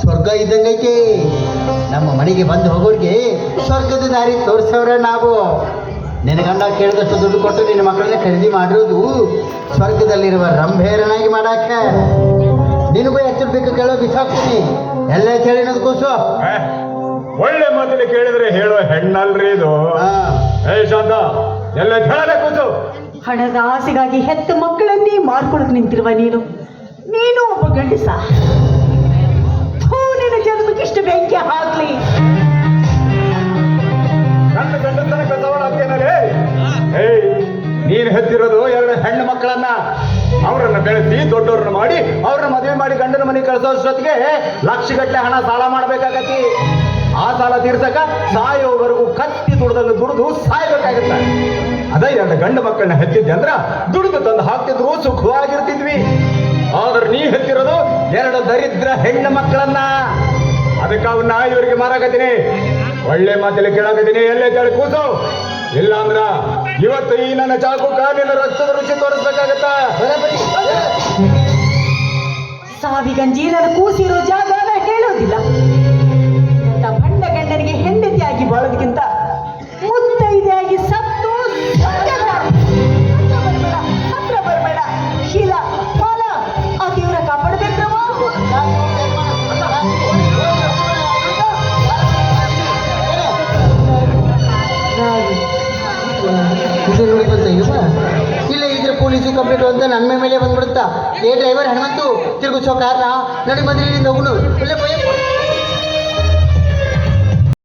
ಸ್ವರ್ಗ ಇದ್ದಂಗೈತೆ. ನಮ್ಮ ಮನೆಗೆ ಬಂದು ಹೋಗೋರಿಗೆ ಸ್ವರ್ಗದ ದಾರಿ ತೋರಿಸೋರ ನಾವು. ನಿನ್ನ ಗಂಡ ಕೇಳಿದಷ್ಟು ದುಡ್ಡು ಕೊಟ್ಟು ನಿನ್ನ ಮಕ್ಕಳನ್ನ ಖರೀದಿ ಮಾಡಿರೋದು ಸ್ವರ್ಗದಲ್ಲಿರುವ ರಂಭೇರನಾಗಿ ಮಾಡಾಕ. ನಿನಗೂ ಎಷ್ಟು ಬೇಕು ಕೇಳೋ ಬಿಸಾಕ್ತೀನಿ ಎಲ್ಲ ಹೇಳಿನದು ಕೂಸು. ಒಳ್ಳೆ ಮಾತಲ್ಲಿ ಕೇಳಿದ್ರೆ ಹೇಳೋ ಹೆಣ್ಣಲ್ರಿ ಇದು. ಶಾಂತ ಎಲ್ಲ ಹೇಳದೆ ಕೂಸು. ಹಣದ ಆಸೆಗಾಗಿ ಹೆತ್ತ ಮಕ್ಕಳನ್ನೇ ಮಾರ್ಕೊಳಕ್ ನಿಂತಿರುವ ನೀನು ಒಬ್ಬ ಗಂಡಸ. ನಿನ್ನ ಜನ್ಮಕ್ಕಿಷ್ಟು ಬೆಂಕಿ ಹಾಕ್ಲಿ. ನನ್ನ ಗಂಡಸನ ಕಸವಳಾಗ್ತೇನಲ್ಲೇ. ನೀನು ಹೆತ್ತಿರೋದು 2 ಹೆಣ್ಣು ಮಕ್ಕಳನ್ನ. ಅವರನ್ನ ಬೆಳೆಸಿ ದೊಡ್ಡವ್ರನ್ನ ಮಾಡಿ ಅವ್ರನ್ನ ಮದುವೆ ಮಾಡಿ ಗಂಡನ ಮನೆಗೆ ಕಳಿಸೋಷ್ಟೊತ್ತಿಗೆ ಲಕ್ಷಗಟ್ಟಲೆ ಹಣ ಸಾಲ ಮಾಡ್ಬೇಕಾಗತ್ತಿ. ಆ ಸಾಲ ತೀರ್ಸಕ ಸಾಯೋವರೆಗೂ ಕತ್ತಿ ದುಡಿದು ಸಾಯ್ಬೇಕಾಗತ್ತ. ಅದ 2 ಗಂಡು ಮಕ್ಕಳನ್ನ ಹೆತ್ತಿದ್ದೆ ಅಂದ್ರ ದುಡಿದು ತಂದು ಹಾಕ್ತಿದ್ರು ಸುಖವಾಗಿರ್ತಿದ್ವಿ. ಆದ್ರೆ ನೀ ಹೆತ್ತಿರೋದು 2 ದರಿದ್ರ ಹೆಣ್ಣು ಮಕ್ಕಳನ್ನ. ಅದಕ್ಕೆ ಅವನ್ನ ಇವರಿಗೆ ಮಾರಾಕತ್ತೀನಿ. ಒಳ್ಳೆ ಮಾತಲ್ಲಿ ಕೇಳಾಕತ್ತೀನಿ. ಎಲ್ಲೇ ಕೇಳಿ ಕೂಸು. ಇಲ್ಲ ಅಂದ್ರ ಇವತ್ತು ಈ ನನ್ನ ಚಾಕು ಕಾಲಿನ ರಕ್ತದ ರುಚಿ ತೋರಿಸ್ಬೇಕಾಗತ್ತ. ಸಾವಿಗಂಜಿ ನನ್ನ ಕೂಸಿರೋ ಜಾಗನ ಹೇಳೋದಿಲ್ಲ. ಬಂಡ ಗಂಡನಿಗೆ ಹೆಂಡತಿಯಾಗಿ ಬಾಳೋದಕ್ಕಿಂತ ಮುತ್ತೈದೆಯಾಗಿ ಸತ್ತು ಹತ್ರ ಬರಬೇಡ. ಶೀಲ ಮಾಲ ಆ ದೇವರ ಕಾಪಾಡಬೇಕವ. ಇಲ್ಲ ಇದ್ರೆ ಪೊಲೀಸು ಕಂಪ್ಲೇಂಟ್ ಅಂತ ನನ್ನ ಮೇಲೆ ಬಂದ್ಬಿಡುತ್ತಾ. ಡ್ರೈವರ್ ಹನುಮಂತು ತಿರುಗಿಸೋ ಕಾರ್ನ ನಡಿ ಬಂದಿರಿಂದ ಹೋಗುನು. ಒಳ್ಳೆ